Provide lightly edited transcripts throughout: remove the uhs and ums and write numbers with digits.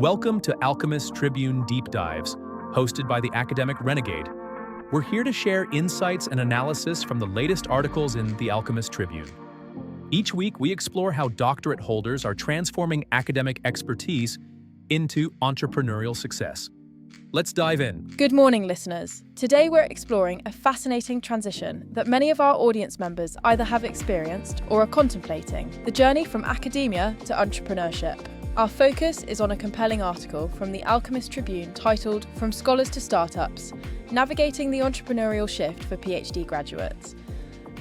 Welcome to Alchemist Tribune Deep Dives, hosted by the academic Renegade. We're here to share insights and analysis from the latest articles in the Alchemist Tribune. Each week, we explore how doctorate holders are transforming academic expertise into entrepreneurial success. Let's dive in. Good morning, listeners. Today we're exploring a fascinating transition that many of our audience members either have experienced or are contemplating, the journey from academia to entrepreneurship. Our focus is on a compelling article from the Alchemist Tribune titled From Scholars to Startups, Navigating the Entrepreneurial Shift for PhD Graduates.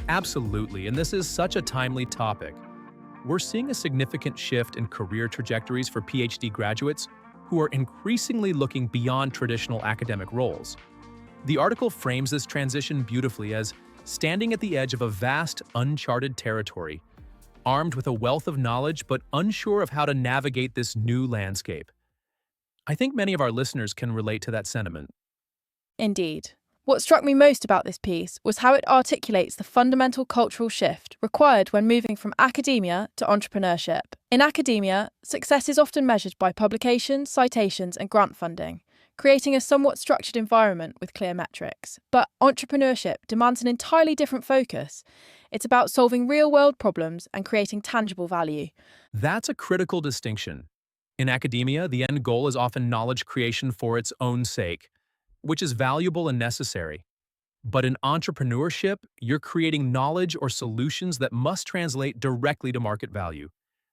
Absolutely, and this is such a timely topic. We're seeing a significant shift in career trajectories for PhD graduates who are increasingly looking beyond traditional academic roles. The article frames this transition beautifully as standing at the edge of a vast, uncharted territory, armed with a wealth of knowledge but unsure of how to navigate this new landscape. I think many of our listeners can relate to that sentiment. Indeed. What struck me most about this piece was how it articulates the fundamental cultural shift required when moving from academia to entrepreneurship. In academia, success is often measured by publications, citations, and grant funding, creating a somewhat structured environment with clear metrics. But entrepreneurship demands an entirely different focus. It's about solving real-world problems and creating tangible value. That's a critical distinction. In academia, the end goal is often knowledge creation for its own sake, which is valuable and necessary. But in entrepreneurship, you're creating knowledge or solutions that must translate directly to market value.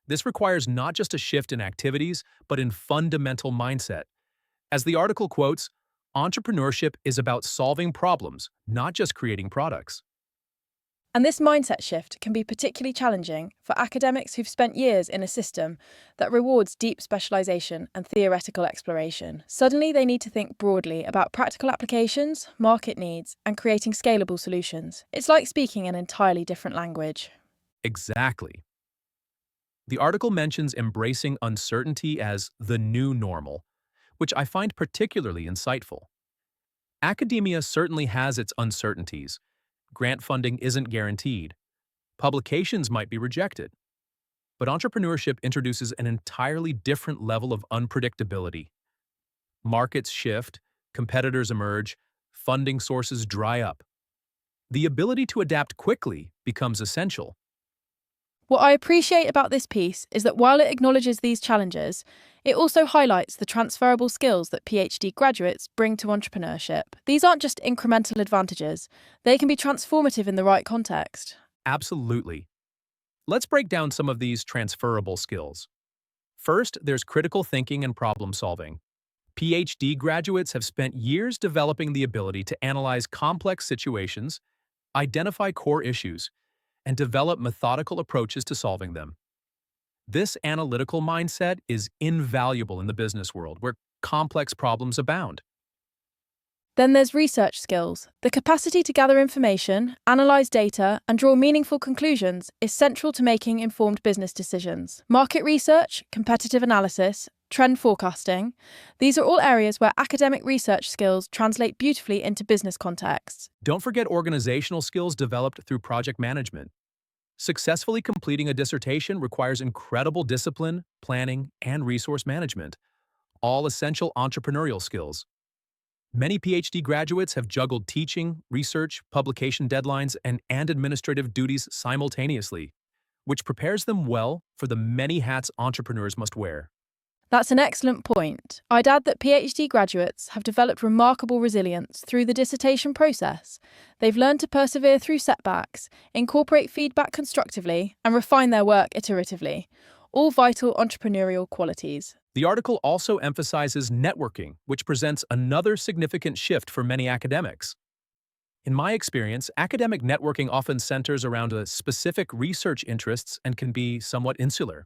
This requires not just a shift in activities, but in fundamental mindset. As the article quotes, entrepreneurship is about solving problems, not just creating products. And this mindset shift can be particularly challenging for academics who've spent years in a system that rewards deep specialization and theoretical exploration. Suddenly, they need to think broadly about practical applications, market needs, and creating scalable solutions. It's like speaking an entirely different language. Exactly. The article mentions embracing uncertainty as the new normal, which I find particularly insightful. Academia certainly has its uncertainties. Grant funding isn't guaranteed. Publications might be rejected. But entrepreneurship introduces an entirely different level of unpredictability. Markets shift, competitors emerge, funding sources dry up. The ability to adapt quickly becomes essential. What I appreciate about this piece is that while it acknowledges these challenges, it also highlights the transferable skills that PhD graduates bring to entrepreneurship. These aren't just incremental advantages, they can be transformative in the right context. Absolutely. Let's break down some of these transferable skills. First, there's critical thinking and problem solving. PhD graduates have spent years developing the ability to analyze complex situations, identify core issues, and develop methodical approaches to solving them. This analytical mindset is invaluable in the business world, where complex problems abound. Then there's research skills. The capacity to gather information, analyze data, and draw meaningful conclusions is central to making informed business decisions. Market research, competitive analysis, trend forecasting, these are all areas where academic research skills translate beautifully into business contexts. Don't forget organizational skills developed through project management. Successfully completing a dissertation requires incredible discipline, planning, and resource management, all essential entrepreneurial skills. Many PhD graduates have juggled teaching, research, publication deadlines, and administrative duties simultaneously, which prepares them well for the many hats entrepreneurs must wear. That's an excellent point. I'd add that PhD graduates have developed remarkable resilience through the dissertation process. They've learned to persevere through setbacks, incorporate feedback constructively, and refine their work iteratively, all vital entrepreneurial qualities. The article also emphasizes networking, which presents another significant shift for many academics. In my experience, academic networking often centers around a specific research interests and can be somewhat insular.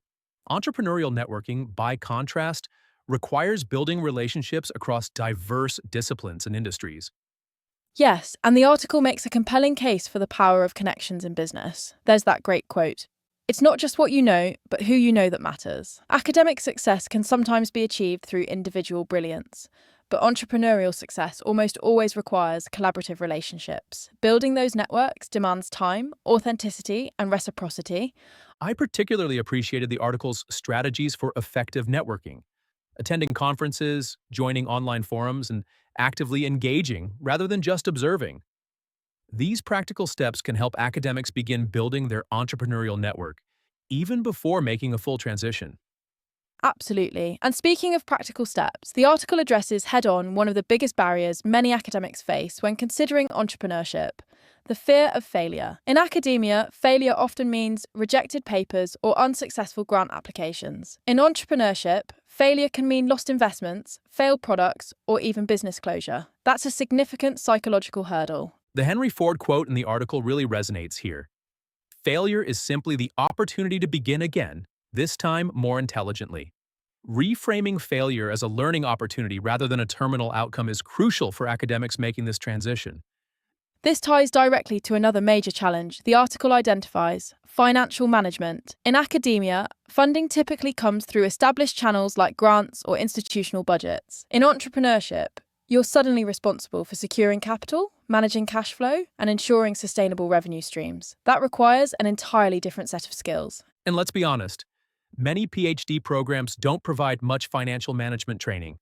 Entrepreneurial networking, by contrast, requires building relationships across diverse disciplines and industries. Yes, and the article makes a compelling case for the power of connections in business. There's that great quote. It's not just what you know, but who you know that matters. Academic success can sometimes be achieved through individual brilliance, but entrepreneurial success almost always requires collaborative relationships. Building those networks demands time, authenticity, and reciprocity. I particularly appreciated the article's strategies for effective networking. attending conferences, joining online forums, and actively engaging rather than just observing. These practical steps can help academics begin building their entrepreneurial network, even before making a full transition. Absolutely. And speaking of practical steps, the article addresses head on one of the biggest barriers many academics face when considering entrepreneurship: the fear of failure. In academia, failure often means rejected papers or unsuccessful grant applications. In entrepreneurship, failure can mean lost investments, failed products, or even business closure. That's a significant psychological hurdle. The Henry Ford quote in the article really resonates here. Failure is simply the opportunity to begin again, this time more intelligently. Reframing failure as a learning opportunity rather than a terminal outcome is crucial for academics making this transition. This ties directly to another major challenge the article identifies: financial management. In academia, funding typically comes through established channels like grants or institutional budgets. In entrepreneurship, you're suddenly responsible for securing capital, managing cash flow, and ensuring sustainable revenue streams. That requires an entirely different set of skills. And let's be honest, many PhD programs don't provide much financial management training.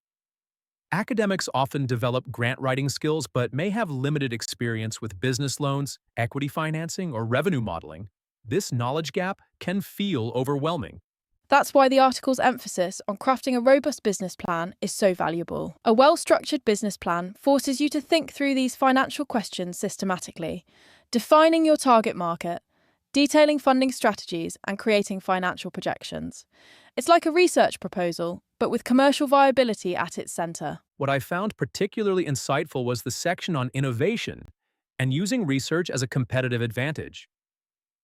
Academics often develop grant writing skills but may have limited experience with business loans, equity financing, or revenue modeling. This knowledge gap can feel overwhelming. That's why the article's emphasis on crafting a robust business plan is so valuable. A well-structured business plan forces you to think through these financial questions systematically, defining your target market, detailing funding strategies, and creating financial projections. It's like a research proposal, but with commercial viability at its centre. What I found particularly insightful was the section on innovation and using research as a competitive advantage.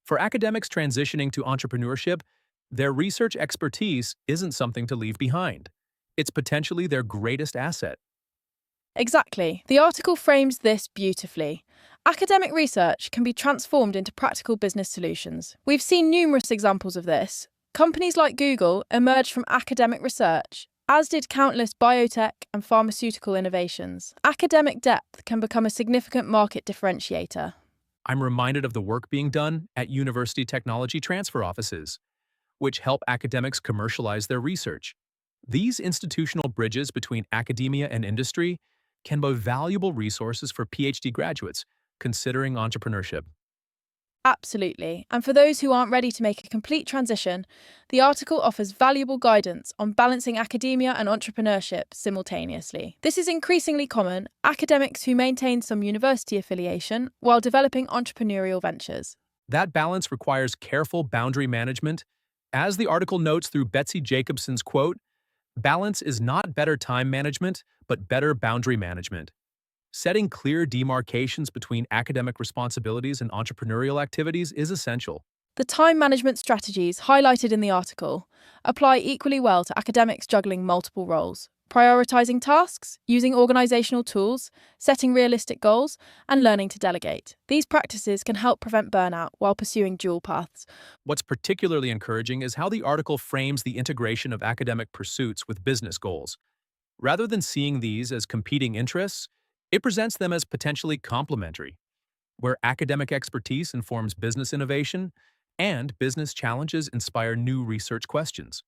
For academics transitioning to entrepreneurship, their research expertise isn't something to leave behind. It's potentially their greatest asset. Exactly. The article frames this beautifully. Academic research can be transformed into practical business solutions. We've seen numerous examples of this. Companies like Google emerged from academic research, as did countless biotech and pharmaceutical innovations. Academic depth can become a significant market differentiator. I'm reminded of the work being done at university technology transfer offices, which help academics commercialize their research. These institutional bridges between academia and industry can be valuable resources for PhD graduates considering entrepreneurship. Absolutely. And for those who aren't ready to make a complete transition, the article offers valuable guidance on balancing academia and entrepreneurship simultaneously. This is increasingly common: academics who maintain some university affiliation while developing entrepreneurial ventures. That balance requires careful boundary management. As the article notes through Betsy Jacobson's quote, balance is not better time management, but better boundary management. Setting clear demarcations between academic responsibilities and entrepreneurial activities is essential. The time management strategies highlighted in the article apply equally well to academics juggling multiple roles: prioritizing tasks, using organizational tools, setting realistic goals, and learning to delegate. These practices can help prevent burnout while pursuing dual paths. What's particularly encouraging is how the article frames the integration of academic pursuits with business goals. Rather than seeing these as competing interests, it presents them as potentially complementary, where academic expertise informs business innovation and business challenges inspire new research questions.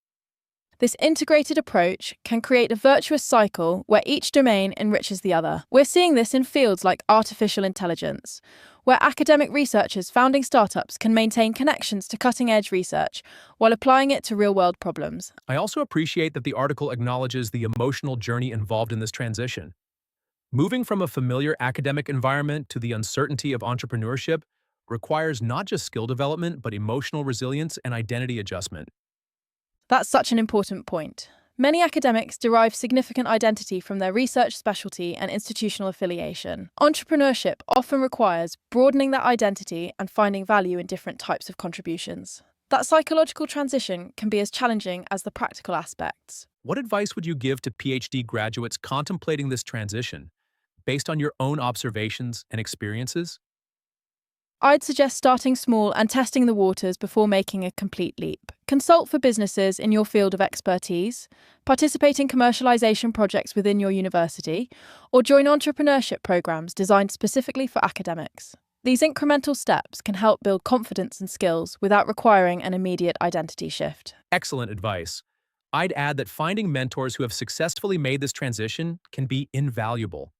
This integrated approach can create a virtuous cycle where each domain enriches the other. We're seeing this in fields like artificial intelligence, where academic researchers founding startups can maintain connections to cutting-edge research while applying it to real-world problems. I also appreciate that the article acknowledges the emotional journey involved in this transition. Moving from a familiar academic environment to the uncertainty of entrepreneurship requires not just skill development, but emotional resilience and identity adjustment. That's such an important point. Many academics derive significant identity from their research specialty and institutional affiliation. Entrepreneurship often requires broadening that identity and finding value in different types of contributions. That psychological transition can be as challenging as the practical aspects. What advice would you give to PhD graduates contemplating this transition, based on your own observations and experiences? I'd suggest starting small and testing the waters before making a complete leap. Consult for businesses in your field of expertise, participate in commercialization projects within your university, or join entrepreneurship programs designed specifically for academics. These incremental steps can help build confidence and skills without requiring an immediate identity shift. Excellent advice. I'd add that finding mentors who have successfully made this transition can be invaluable.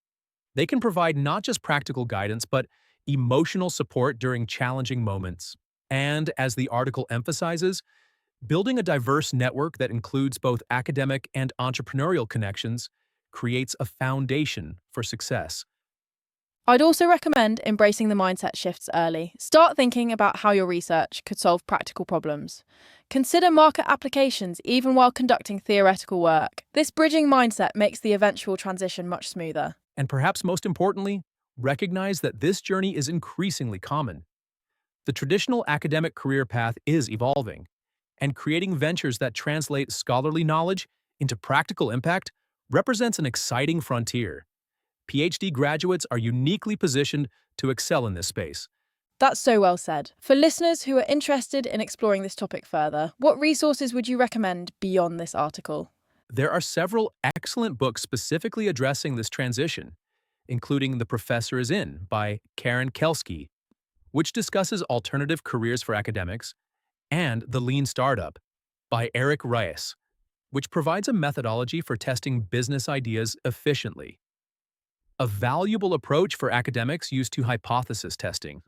They can provide not just practical guidance, but emotional support during challenging moments. And as the article emphasizes, building a diverse network that includes both academic and entrepreneurial connections creates a foundation for success. I'd also recommend embracing the mindset shifts early. Start thinking about how your research could solve practical problems. Consider market applications even while conducting theoretical work. This bridging mindset makes the eventual transition much smoother. And perhaps most importantly, recognize that this journey is increasingly common. The traditional academic career path is evolving, and creating ventures that translate scholarly knowledge into practical impact represents an exciting frontier. PhD graduates are uniquely positioned to excel in this space. That's so well said. For listeners who are interested in exploring this topic further, what resources would you recommend beyond this article? There are several excellent books specifically addressing this transition, including The Professor is In by Karen Kelsky, which discusses alternative careers for academics, and The Lean Startup by Eric Ries, which provides a methodology for testing business ideas efficiently. A valuable approach for academics used to hypothesis testing.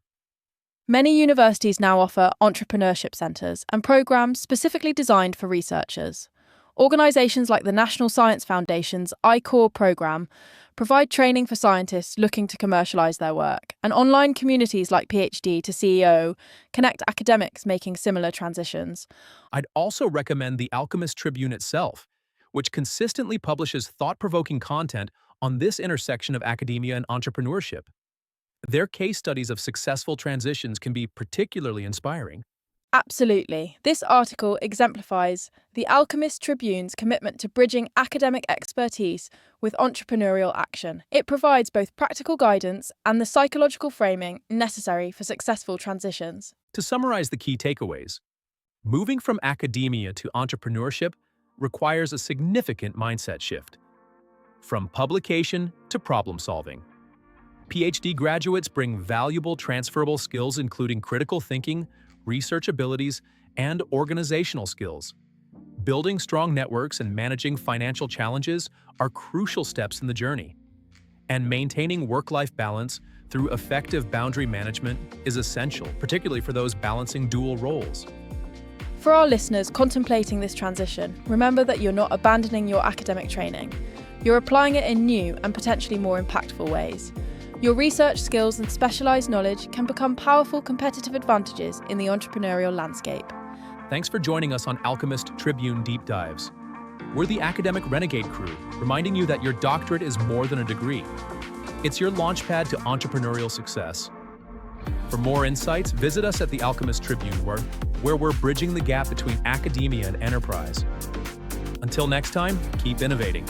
Many universities now offer entrepreneurship centres and programs specifically designed for researchers. Organisations like the National Science Foundation's iCore programme provide training for scientists looking to commercialise their work, and online communities like PhD to CEO connect academics making similar transitions. I'd also recommend the Alchemist Tribune itself, which consistently publishes thought-provoking content on this intersection of academia and entrepreneurship. Their case studies of successful transitions can be particularly inspiring. Absolutely. This article exemplifies the Alchemist Tribune's commitment to bridging academic expertise with entrepreneurial action. It provides both practical guidance and the psychological framing necessary for successful transitions. To summarize the key takeaways, moving from academia to entrepreneurship requires a significant mindset shift. From publication to problem solving. PhD graduates bring valuable transferable skills including critical thinking, research abilities, and organizational skills. Building strong networks and managing financial challenges are crucial steps in the journey. And maintaining work-life balance through effective boundary management is essential, particularly for those balancing dual roles. For our listeners contemplating this transition, remember that you're not abandoning your academic training. You're applying it in new and potentially more impactful ways. Your research skills and specialised knowledge can become powerful competitive advantages in the entrepreneurial landscape. Thanks for joining us on Alchemist Tribune Deep Dives. We're the academic renegade crew, reminding you that your doctorate is more than a degree. It's your launchpad to entrepreneurial success. For more insights, visit us at the Alchemist Tribune, where we're bridging the gap between academia and enterprise. Until next time, keep innovating.